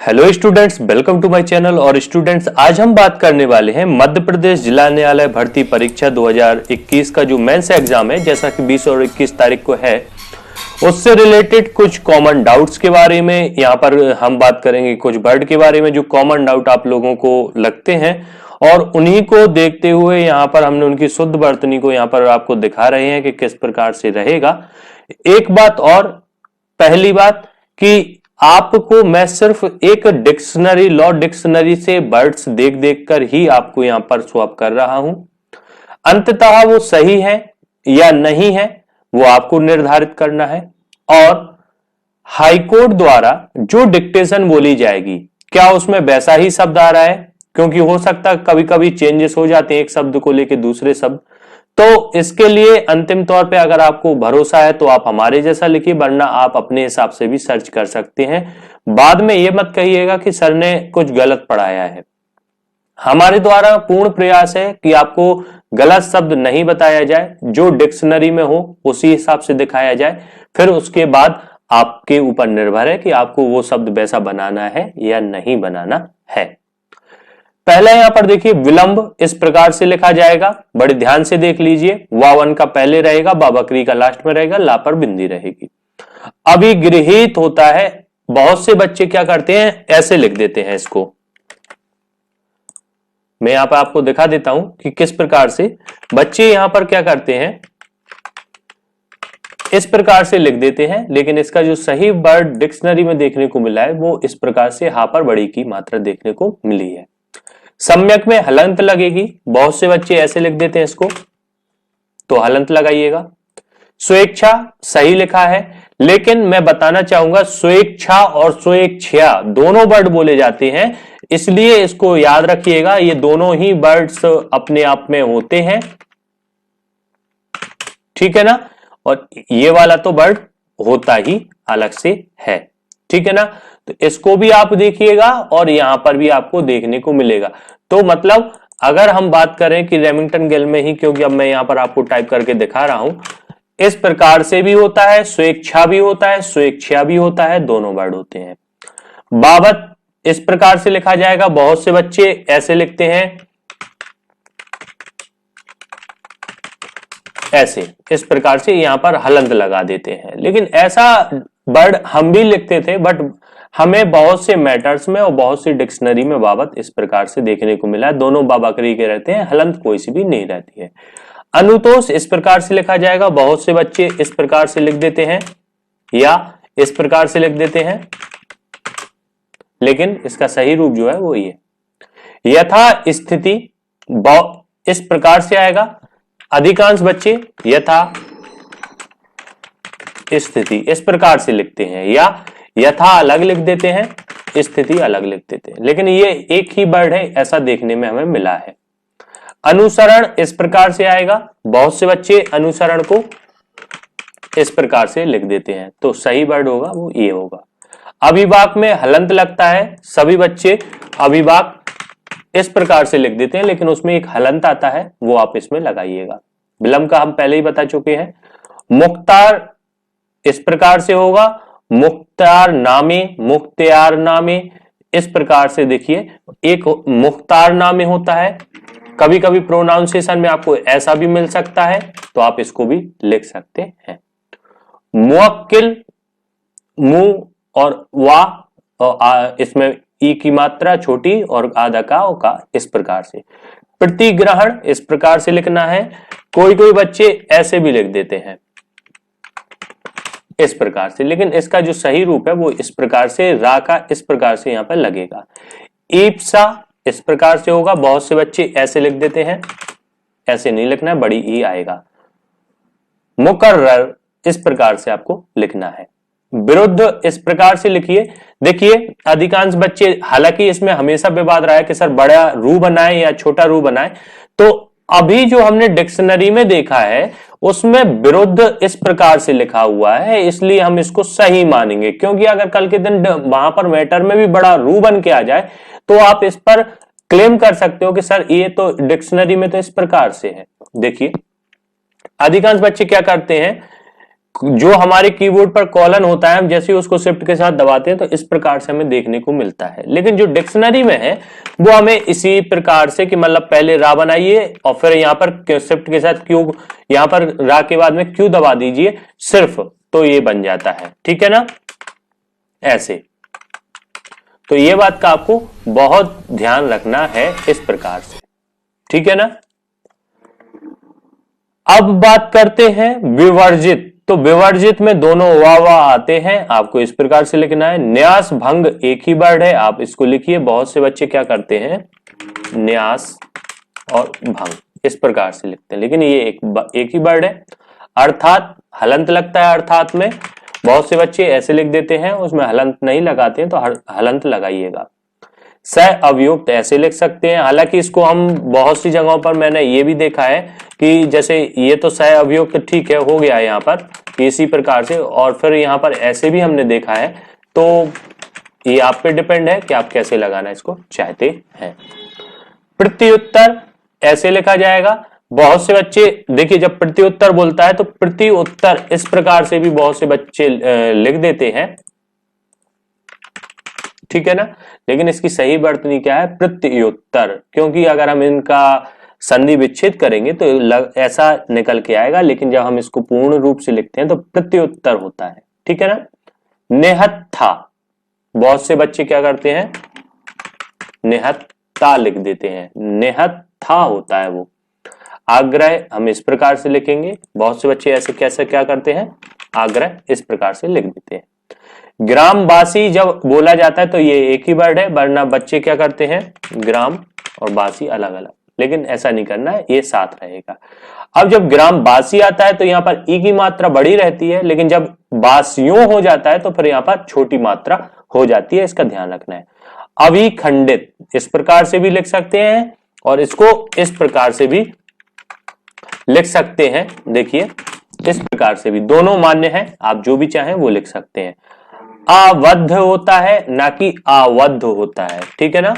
Hello students, welcome to my channel. और students, आज हम बात करने वाले हैं मध्य प्रदेश जिला न्यायालय भर्ती परीक्षा 2021 का जो मेंस एग्जाम है, जैसा कि 20 और 21 तारीख को है, उससे रिलेटेड कुछ कॉमन डाउट्स के बारे में यहाँ पर हम बात करेंगे। कुछ वर्ड के बारे में जो कॉमन डाउट आप लोगों को लगते हैं, और उन्हीं को देखते हुए यहाँ पर हमने उनकी शुद्ध वर्तनी को यहाँ पर आपको दिखा रहे हैं कि किस प्रकार से रहेगा। एक बात और, पहली बात कि आपको मैं सिर्फ एक डिक्शनरी, लॉ डिक्शनरी से वर्ड्स देख देख कर ही आपको यहां पर स्वैप कर रहा हूं। अंततः वो सही है या नहीं है वो आपको निर्धारित करना है। और हाईकोर्ट द्वारा जो डिक्टेशन बोली जाएगी, क्या उसमें वैसा ही शब्द आ रहा है? क्योंकि हो सकता है कभी कभी चेंजेस हो जाते हैं एक शब्द को लेकर दूसरे शब्द। तो इसके लिए अंतिम तौर पे अगर आपको भरोसा है तो आप हमारे जैसा लिखिए, वरना आप अपने हिसाब से भी सर्च कर सकते हैं। बाद में ये मत कहिएगा कि सर ने कुछ गलत पढ़ाया है। हमारे द्वारा पूर्ण प्रयास है कि आपको गलत शब्द नहीं बताया जाए, जो डिक्शनरी में हो उसी हिसाब से दिखाया जाए। फिर उसके बाद आपके ऊपर निर्भर है कि आपको वो शब्द वैसा बनाना है या नहीं बनाना है। पहला यहां पर देखिए, विलंब इस प्रकार से लिखा जाएगा, बड़े ध्यान से देख लीजिए। वावन का पहले रहेगा, बाबकरी का लास्ट में रहेगा, ला पर बिंदी रहेगी। अभिगृहित होता है, बहुत से बच्चे क्या करते हैं, ऐसे लिख देते हैं इसको। मैं यहां पर आपको दिखा देता हूं कि किस प्रकार से बच्चे यहां पर क्या करते हैं, इस प्रकार से लिख देते हैं। लेकिन इसका जो सही वर्ड डिक्शनरी में देखने को मिला है वो इस प्रकार से हा पर बड़ी की मात्रा देखने को मिली है। सम्यक में हलंत लगेगी, बहुत से बच्चे ऐसे लिख देते हैं इसको, तो हलंत लगाइएगा। स्वेच्छा सही लिखा है, लेकिन मैं बताना चाहूंगा स्वेच्छा और स्वेच्छा दोनों वर्ड बोले जाते हैं, इसलिए इसको याद रखिएगा। ये दोनों ही वर्ड्स अपने आप में होते हैं, ठीक है ना। और ये वाला तो वर्ड होता ही अलग से है, ठीक है ना। तो इसको भी आप देखिएगा और यहां पर भी आपको देखने को मिलेगा। तो मतलब अगर हम बात करें कि रेमिंगटन गिल में ही, क्योंकि अब मैं यहां पर आपको टाइप करके दिखा रहा हूं, इस प्रकार से भी होता है, स्वेच्छा भी होता है, स्वेच्छा भी होता है, दोनों वर्ड होते हैं। बाबत इस प्रकार से लिखा जाएगा, बहुत से बच्चे ऐसे लिखते हैं, ऐसे इस प्रकार से यहां पर हलंत लगा देते हैं। लेकिन ऐसा वर्ड हम भी लिखते थे, बट हमें बहुत से मैटर्स में और बहुत सी डिक्शनरी में बाबत इस प्रकार से देखने को मिला है। दोनों बाबाकरी के रहते हैं, हलंत कोई सी भी नहीं रहती है। अनुतोष इस प्रकार से लिखा जाएगा, बहुत से बच्चे इस प्रकार से लिख देते हैं या इस प्रकार से लिख देते हैं, लेकिन इसका सही रूप जो है वो ये यथा स्थिति इस प्रकार से आएगा। अधिकांश बच्चे यथा स्थिति इस प्रकार से लिखते हैं, या यथा अलग लिख देते हैं, स्थिति अलग लिख देते हैं, लेकिन ये एक ही वर्ड है, ऐसा देखने में हमें मिला है। अनुसरण इस प्रकार से आएगा, बहुत से बच्चे अनुसरण को इस प्रकार से लिख देते हैं, तो सही वर्ड होगा वो ये होगा। अभिवाक में हलंत लगता है, सभी बच्चे अभिवाक इस प्रकार से लिख देते हैं, लेकिन उसमें एक हलंत आता है, वो आप इसमें लगाइएगा। विलंब का हम पहले ही बता चुके हैं। मुख्तार इस प्रकार से होगा, मुख्तार नामे, मुख्तियार नामे इस प्रकार से देखिए, एक मुख्तार नामे होता है। कभी कभी प्रोनाउंसिएशन में आपको ऐसा भी मिल सकता है, तो आप इसको भी लिख सकते हैं। मुवक्किल, मुंह और वा, और इसमें ई की मात्रा छोटी और आधा का और का इस प्रकार से। प्रतिग्रहण इस प्रकार से लिखना है, कोई कोई बच्चे ऐसे भी लिख देते हैं इस प्रकार से, लेकिन इसका जो सही रूप है वो इस प्रकार से, रा का इस प्रकार से यहां पर लगेगा। ईप्सा इस प्रकार से होगा, बहुत से बच्चे ऐसे लिख देते हैं, ऐसे नहीं लिखना है, बड़ी ई आएगा। मुकर्रर इस प्रकार से आपको लिखना है। विरुद्ध इस प्रकार से लिखिए। देखिए अधिकांश बच्चे, हालांकि इसमें हमेशा विवाद रहा है कि सर बड़ा रू बनाए या छोटा रू बनाए, तो अभी जो हमने डिक्शनरी में देखा है उसमें विरुद्ध इस प्रकार से लिखा हुआ है, इसलिए हम इसको सही मानेंगे। क्योंकि अगर कल के दिन वहां पर मैटर में भी बड़ा रू बन के आ जाए तो आप इस पर क्लेम कर सकते हो कि सर ये तो डिक्शनरी में तो इस प्रकार से है। देखिए अधिकांश बच्चे क्या करते हैं, जो हमारे कीबोर्ड पर कॉलन होता है, हम जैसे ही उसको शिफ्ट के साथ दबाते हैं तो इस प्रकार से हमें देखने को मिलता है। लेकिन जो डिक्शनरी में है वो हमें इसी प्रकार से कि मतलब पहले रा बनाइए और फिर यहाँ पर शिफ्ट के साथ क्यू, यहाँ पर रा के बाद में क्यू दबा दीजिए सिर्फ, तो ये बन जाता है। ठीक है ना, ऐसे। तो ये बात का आपको बहुत ध्यान रखना है इस प्रकार से। ठीक है ना। अब बात करते हैं विवर्जित। तो विवर्जित में दोनों वावा आते हैं, आपको इस प्रकार से लिखना है। न्यास भंग एक ही वर्ड है, आप इसको लिखिए। बहुत से बच्चे क्या करते हैं, न्यास और भंग इस प्रकार से लिखते हैं, लेकिन ये एक ही वर्ड है। अर्थात हलंत लगता है, अर्थात में बहुत से बच्चे ऐसे लिख देते हैं, उसमें हलंत नहीं लगाते हैं, तो हलंत लगाइएगा। स अवयुक्त ऐसे लिख सकते हैं। हालांकि इसको हम बहुत सी जगहों पर मैंने ये भी देखा है कि जैसे ये तो स अवयुक्त ठीक है, हो गया यहाँ पर इसी प्रकार से, और फिर यहाँ पर ऐसे भी हमने देखा है। तो ये आप पे डिपेंड है कि आप कैसे लगाना इसको चाहते हैं। प्रत्युत्तर ऐसे लिखा जाएगा। बहुत से बच्चे देखिए, जब प्रत्युत्तर बोलता है तो प्रत्युत्तर इस प्रकार से भी बहुत से बच्चे लिख देते हैं। ठीक है ना, लेकिन इसकी सही वर्तनी क्या है, प्रत्युत्तर, क्योंकि अगर हम इनका संधि विच्छेद करेंगे तो ऐसा निकल के आएगा, लेकिन जब हम इसको पूर्ण रूप से लिखते हैं तो प्रत्युत्तर होता है। ठीक है ना। निहत्था, बहुत से बच्चे क्या करते हैं, निहत्था लिख देते हैं, निहत्था होता है वो। आग्रह हम इस प्रकार से लिखेंगे, बहुत से बच्चे ऐसे कैसे क्या करते हैं, आग्रह इस प्रकार से लिख देते हैं। ग्रामवासी जब बोला जाता है तो ये एक ही वर्ड है, वरना बच्चे क्या करते हैं, ग्राम और वासी अलग अलग, लेकिन ऐसा नहीं करना है, ये साथ रहेगा। अब जब ग्रामवासी आता है तो यहाँ पर ई की मात्रा बड़ी रहती है, लेकिन जब वासियों हो जाता है तो फिर यहाँ पर छोटी मात्रा हो जाती है, इसका ध्यान रखना है। अविखंडित इस प्रकार से भी लिख सकते हैं और इसको इस प्रकार से भी लिख सकते हैं। देखिए इस प्रकार से भी दोनों मान्य है, आप जो भी चाहें वो लिख सकते हैं। आवद्ध होता है ना कि आवद्ध होता है। ठीक है ना,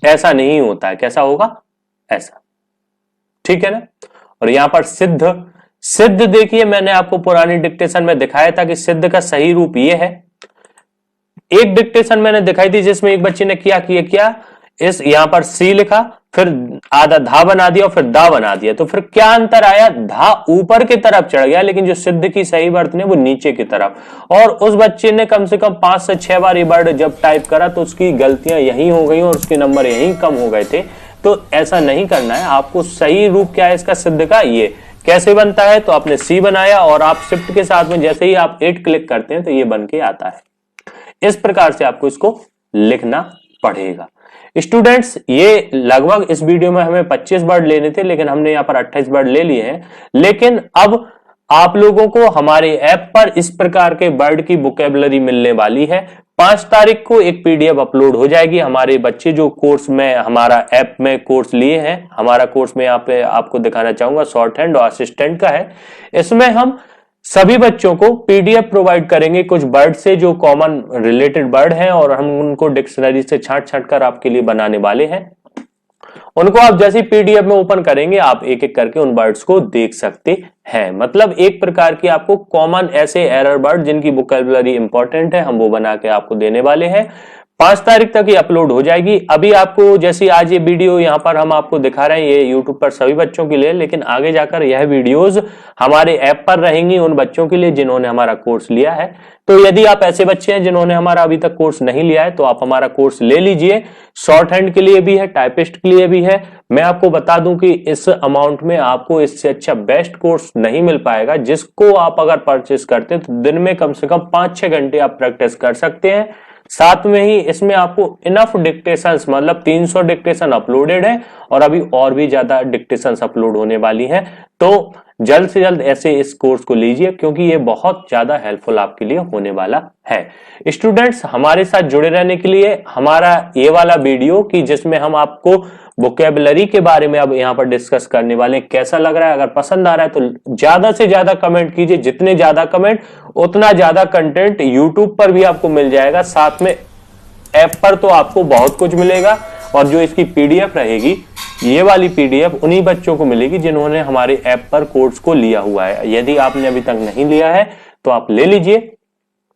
ऐसा नहीं होता है, कैसा होगा, ऐसा। ठीक है ना। और यहां पर सिद्ध, सिद्ध देखिए मैंने आपको पुरानी डिक्टेशन में दिखाया था कि सिद्ध का सही रूप ये है। एक डिक्टेशन मैंने दिखाई थी जिसमें एक बच्चे ने क्या इस यहां पर सी लिखा, फिर आधा धा बना दिया और फिर दा बना दिया, तो फिर क्या अंतर आया, धा ऊपर की तरफ चढ़ गया, लेकिन जो सिद्ध की सही वर्तनी है वो नीचे की तरफ। और उस बच्चे ने कम से कम 5 से 6 बार ये वर्ड जब टाइप करा तो उसकी गलतियां यही हो गई और उसके नंबर यही कम हो गए थे। तो ऐसा नहीं करना है, आपको सही रूप क्या है इसका सिद्ध का, ये कैसे बनता है, तो आपने सी बनाया और आप शिफ्ट के साथ में जैसे ही आप 8 क्लिक करते हैं तो ये बन के आता है। इस प्रकार से आपको इसको लिखना पड़ेगा। स्टूडेंट्स ये लगभग इस वीडियो में हमें 25 वर्ड लेने थे, लेकिन हमने यहाँ पर 28 वर्ड ले लिए हैं। लेकिन अब आप लोगों को हमारे ऐप पर इस प्रकार के वर्ड की वोकैबुलरी मिलने वाली है। 5 तारीख को एक पीडीएफ अपलोड हो जाएगी। हमारे बच्चे जो कोर्स में हमारा ऐप में कोर्स लिए हैं, हमारा कोर्स में यहाँ पे आपको दिखाना चाहूंगा शॉर्ट हैंड और असिस्टेंट का है। इसमें हम सभी बच्चों को पीडीएफ प्रोवाइड करेंगे कुछ वर्ड से जो कॉमन रिलेटेड वर्ड हैं, और हम उनको डिक्शनरी से छांट कर आपके लिए बनाने वाले हैं। उनको आप जैसे पीडीएफ में ओपन करेंगे आप एक एक करके उन वर्ड्स को देख सकते हैं। मतलब एक प्रकार की आपको कॉमन ऐसे एरर वर्ड जिनकी वोकैबुलरी इंपॉर्टेंट है, हम वो बना के आपको देने वाले हैं। 5 तारीख तक ये अपलोड हो जाएगी। अभी आपको जैसे आज ये वीडियो यहाँ पर हम आपको दिखा रहे हैं, ये यूट्यूब पर सभी बच्चों के लिए, लेकिन आगे जाकर यह वीडियोस हमारे ऐप पर रहेंगी उन बच्चों के लिए जिन्होंने हमारा कोर्स लिया है। तो यदि आप ऐसे बच्चे हैं जिन्होंने हमारा अभी तक कोर्स नहीं लिया है तो आप हमारा कोर्स ले लीजिए। शॉर्ट हैंड के लिए भी है, टाइपिस्ट के लिए भी है। मैं आपको बता दूं कि इस अमाउंट में आपको इससे अच्छा बेस्ट कोर्स नहीं मिल पाएगा, जिसको आप अगर परचेस करते हैं तो दिन में कम से कम 5-6 घंटे आप प्रैक्टिस कर सकते हैं। साथ में ही इसमें आपको इनफ डिक्टेशंस, मतलब 300 डिक्टेशन अपलोडेड है और अभी और भी ज्यादा डिक्टेशंस अपलोड होने वाली हैं। तो जल्द से जल्द ऐसे इस कोर्स को लीजिए, क्योंकि ये बहुत ज्यादा हेल्पफुल आपके लिए होने वाला है। स्टूडेंट्स हमारे साथ जुड़े रहने के लिए हमारा ये वाला वीडियो कि जिसमें हम आपको वोकैबुलरी के बारे में अब यहाँ पर डिस्कस करने वाले हैं, कैसा लग रहा है। अगर पसंद आ रहा है तो ज्यादा से ज्यादा कमेंट कीजिए, जितने ज्यादा कमेंट उतना ज्यादा कंटेंट यूट्यूब पर भी आपको मिल जाएगा, साथ में ऐप पर तो आपको बहुत कुछ मिलेगा, और जो इसकी पीडीएफ रहेगी ये वाली पीडीएफ उन्हीं बच्चों को मिलेगी जिन्होंने हमारे ऐप पर कोर्स को लिया हुआ है। यदि आपने अभी तक नहीं लिया है तो आप ले लीजिए,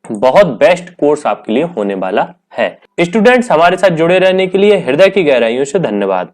बहुत बेस्ट कोर्स आपके लिए होने वाला है। स्टूडेंट्स, हमारे साथ जुड़े रहने के लिए हृदय की गहराइयों से धन्यवाद।